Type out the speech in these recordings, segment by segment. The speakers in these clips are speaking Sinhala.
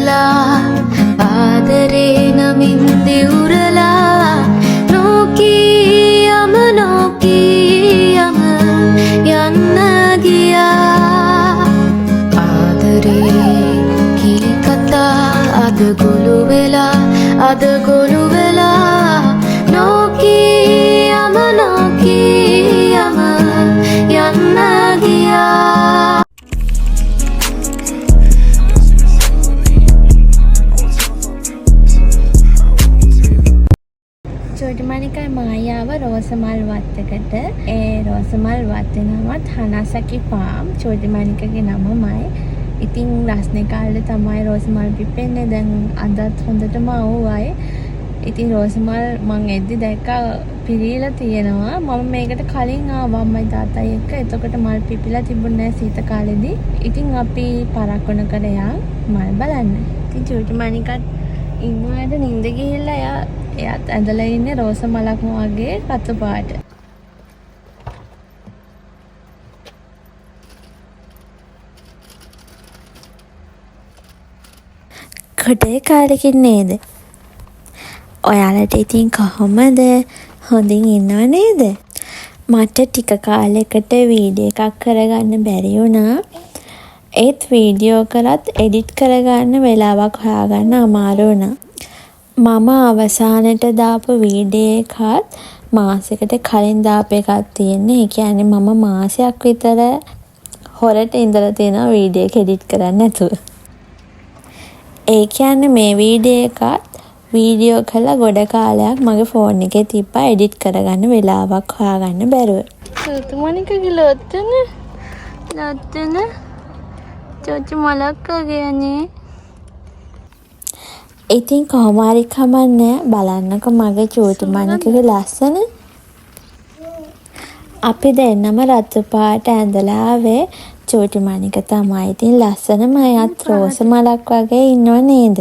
වෙලා ආදරේ නමින් දිවුරලා නොකියම යන්න ගියා. ආදරේ කී කතා අද ගොළු වෙලා නොකියම යන්න ගියා. චෝටිමානිකා මායාව රෝසමල් වත්තකට. ඒ රෝසමල් වත්තේ නමත් හනසකි ෆාම්. චෝටිමානිකගේ නමමයි. ඉතින් රස්නේ කාලේ තමයි රෝසමල් පිපෙන්නේ. දැන් අදත් හොඳටම අවුවයි. ඉතින් රෝසමල් මං එද්දි දැක්කා පිරීලා තියෙනවා. මම මේකට කලින් ආවා අම්මයි තාත්තයි එක්ක. එතකොට මල් පිපිලා තිබුණේ නැහැ සීත කාලෙදී. ඉතින් අපි පරක්කනකට මල් බලන්න. ඉතින් චෝටිමානිකත් ඉන්නවාට නිින්ද ගිහිල්ලා එයාත් ඇඳලා ඉන්නේ රෝස මලක්ම වගේ රතු පාට. ගොඩේ කාලෙකින් නේද? ඔයාලට ඉතින් කොහොමද? හොඳින් ඉන්නව නේද? මට ටික කාලෙකට වීඩියෝ එකක් කරගන්න බැරි වුණා. ඒත් වීඩියෝ කරත් එඩිට් කරගන්න වෙලාවක් හොයාගන්න අමාරු වුණා. මම අවසානට දාපු වීඩියෝ එකත් මාසෙකට කලින් දාපු එකක් තියෙන්නේ. ඒ කියන්නේ මම මාසයක් විතර හොරට ඉඳලා තියෙනවා වීඩියෝ එක එඩිට් කරන්න නැතුව. ඒ කියන්නේ මේ වීඩියෝ එකත් වීඩියෝ කළා ගොඩ කාලයක් මගේ ෆෝන් එකේ තිබ්බා එඩිට් කරගන්න වෙලාවක් හොයාගන්න බැරුව. චෝටිමානිකගේ ලොත්තන චෝටි මලක් වගේනේ. ඉතින් කොහොම හරි කමන්නේ බලන්නකෝ මගේ චෝටිමානිකගේ ලස්සන. අපි දෙන්නම රතු පාට ඇඳලා ආවේ. චෝටිමානික තමයි ඉතින් ලස්සනම අයත් රෝස මලක් වගේ ඉන්නව නේද?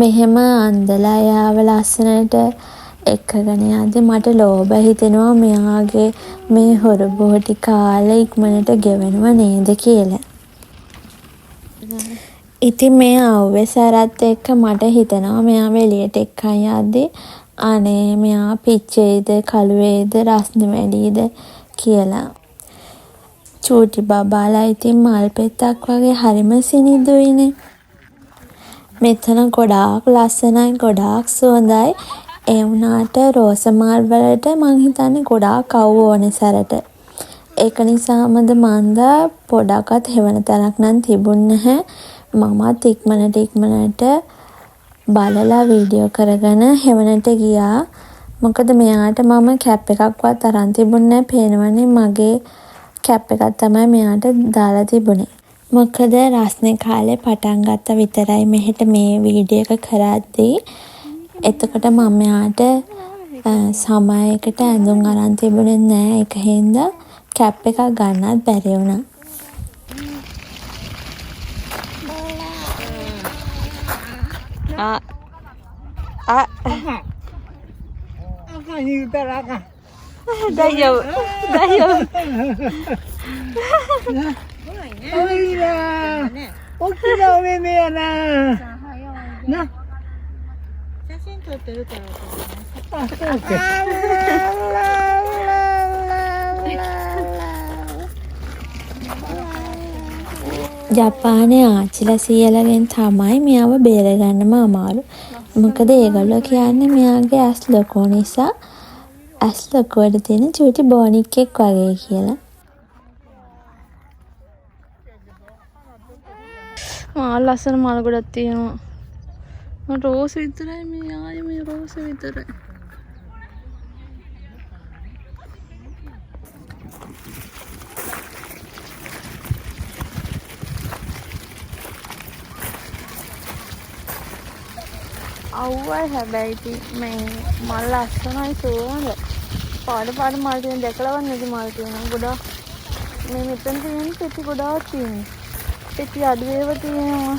මෙහෙම අඳලා යාව ලස්සනට එක්කගෙන යද්දි මට ලෝභ හිතෙනවා මෙයාගේ මේ හොර බොහටි කාලේ ඉක්මනට ගෙවෙනව නේද කියලා. ඉතින් මේ ආවේ සරත් එක්ක මට හිතෙනවා මෙයාව එළියට එක්කන් යද්දි අනේ මෙයා පිච්චෙයිද කළු වේද රස්නේ වැඩිද කියලා. චූටි බබාලා ඉතින් මල් පෙත්තක් වගේ හරිම සිනිඳුයිනේ. මෙතන ගොඩාක් ලස්සනයි ගොඩාක් සුවඳයි. ඒ වුණාට රෝස මල් වලට මං හිතන්නේ ගොඩාක් අවු ඕනේ සැරට. ඒක නිසාමද මන්දා පොඩක්වත් හෙවන තැනක් නම් තිබුණ නැහැ. මමත් ඉක්මනට බලලා වීඩියෝ කරගෙන හෙවනට ගියා. මොකද මෙයාට මම කැප් එකක්වත් අරන් තිබුණ නැහැ. පේනවනේ මගේ කැප් එකක් තමයි මෙයාට දාලා තිබුණේ. මොකද රස්නේ කාලේ පටන් ගත්ත විතරයි මෙහෙට මේ වීඩියෝ එක කරද්දී. එතකොට මම මෙයාට සමයකට ඇඳුම් අරන් තිබුණේ නැහැ. ඒක හින්දා කැප් එකක් ගන්නත් බැරි වුණා. ජපානයේ ආච්චිලා සීයලාගෙන් තමයි මෙයාව බේරගන්නම අමාරු. මොකද ඒගොල්ලෝ කියන්නේ මෙයාගේ ඇස් ලොකු නිසා ඇස් ලොකුවට තියෙන චූටි බෝනික් එක් වගේ කියලා. ලස්සන මල් ගොඩක් තියෙනවා. රෝස විතරයි මේ ආයේ මේ රෝස විතරයි. අවුවයි හැබැයි ඉතින් මේ මල් ලස්සනයි සුවඳ. පාට මල් තියෙන දැකලවත් නැති මල් තියෙනවා ගොඩක්. මේ මෙතන තියෙන පෙති ගොඩාක් තියෙනවා. පෙති අඩු ඒවා තියෙනවා.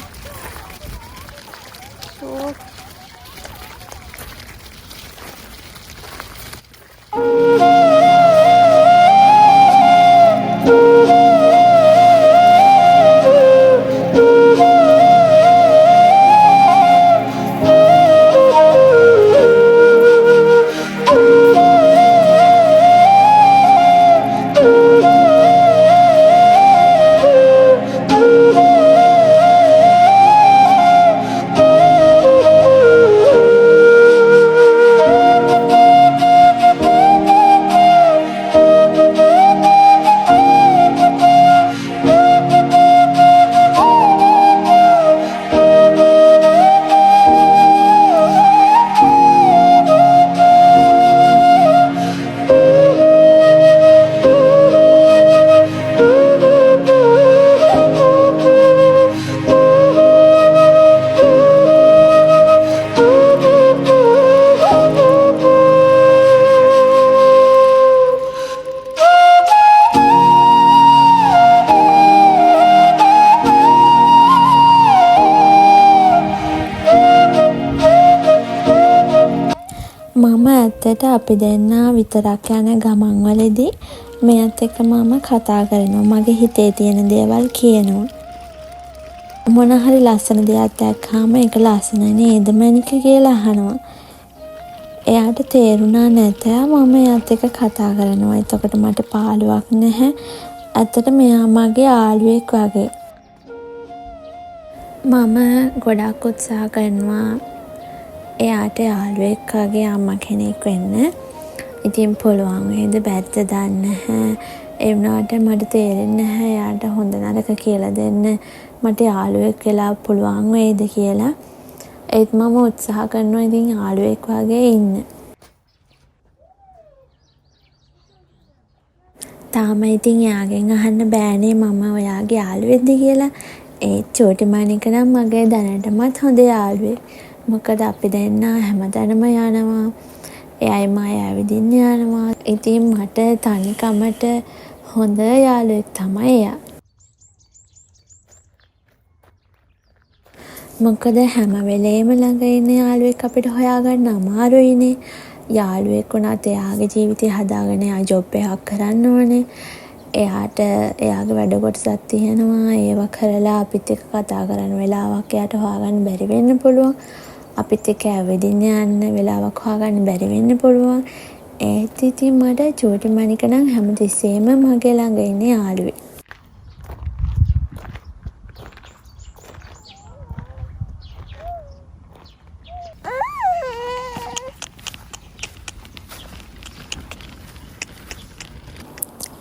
මම ඇත්තට අපි දෙන්නා විතරක් යන ගමන් වලදී මෙයත් එක්ක මම කතා කරනවා. මගේ හිතේ තියෙන දේවල් කියනවා. මොන හරි ලස්සන දෙයක් දැක්කාම ඒක ලස්සන නේද මැනික කියලා අහනවා. එයාට තේරුණා නැත මම එයාත් එක්ක කතා කරනවා. එතකොට මට පාළුවක් නැහැ. ඇත්තට මෙයා මගේ යාළුවෙක් වගේ. මම ගොඩක් උත්සාහ කරනවා එයාට යාළුවෙක් වගේ අම්මා කෙනෙක් වෙන්න. ඉතින් පුළුවන් වේද බැද්ද දන්නේ නැහැ. ඒ වුණාට මට තේරෙන්නේ නැහැ එයාට හොඳ නරක කියලා දෙන්න. මට යාළුවෙක් වෙලා පුළුවන් වේද කියලා. ඒත් මම උත්සාහ කරනවා ඉතින් යාළුවෙක් වගේ ඉන්න. තාම ඉතින් එයාගෙන් අහන්න බෑනේ මම ඔයාගේ යාළුවෙක්ද කියලා. ඒත් චෝටි මානික නම් මගේ දැනටමත් හොඳ යාළුවෙක්. මොකද අපි දෙන්නා හැමතැනම යනවා. එයයි මයි ඇවිදින්න යනවා. ඉතින් මට තනිකමට හොඳ යාළුවෙක් තමයි එයා. මොකද හැම වෙලේම ළඟ ඉන්න යාළුවෙක් අපිට හොයාගන්න අමාරුයිනේ. යාළුවෙක් වුණත් එයාගේ ජීවිතය හදාගෙන එයා ජොබ් එකක් කරන්න ඕනේ. එයාට එයාගේ වැඩ කොටසක් තියෙනවා. ඒවා කරලා අපිත් එක්ක කතා කරන්න වෙලාවක් එයාට හොයාගන්න බැරි වෙන්න පුළුවන්. අපිත් එක්ක ඇවිදින්න යන්න වෙලාවක් හොයාගන්න බැරි වෙන්න පුළුවන්. ඒත් ඉතින් මට චෝටි මණික නම් හැමතිස්සෙම මගේ ළඟ ඉන්න යාළුවෙක්.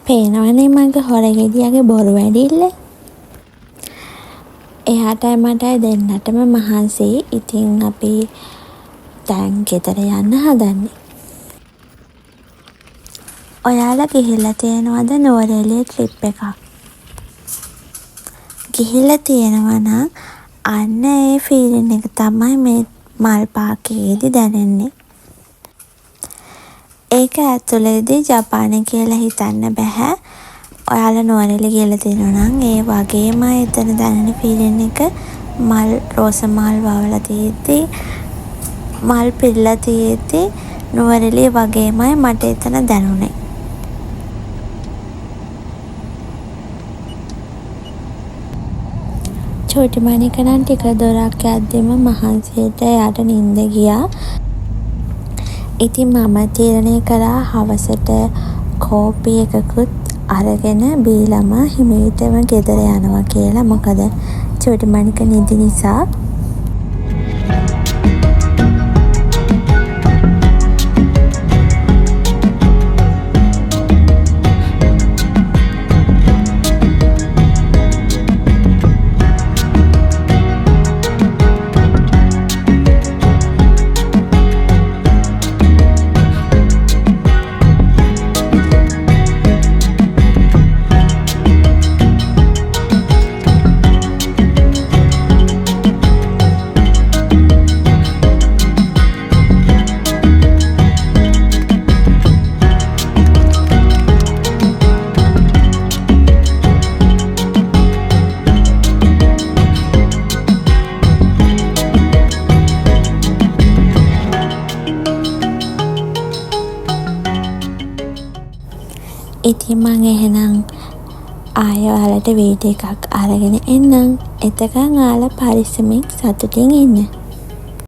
පේනවනේ මගේ හොරගෙඩියගේ බොරු වැඩිල්ල. එයාටයි මටයි දෙන්නටම මහන්සි. ඉතින් අපි දැන් ගෙදර යන්න හදන්නේ. ඔයාලා ගිහිල්ලා තියෙනවද නුවරඑළිය ට්‍රිප් එකක්? ගිහිල්ලා තියෙනවා නම් අන්න ඒ ෆීලින් එක තමයි මේ මල් පාකයේදී දැනෙන්නේ. ඒක ඇතුළේදී ජපානය කියලා හිතන්න බෑ. ඔයාලා නුවරඑළිය කියලා තියෙනවා නම් ඒ වගේම එතන දැනෙන ෆීලින් එක මල් රෝස මල් වවලා තියෙද්දි මල් පිරලා තියෙද්දි නුවරඑළිය වගේමයි මට එතන දැනුනේ. චෝටි මානික නම් ටික දොරක් යද්දිම මහන්සියට එයාට නිින්ද ගියා. ඉතින් මම තීරණය කළා හවසට කෝපි එකකුත් අරගෙන බීලම හිමීටම ගෙදර යනවා කියලා. මොකද චෝටි මානික නිදි නිසා. ඉතින් මං එහෙනම් ආයෙ ඔයාලට වීඩියෝ එකක් අරගෙන එන්නම්. එතකන් ඔයාලා පරිස්සමෙන් සතුටින් ඉන්න.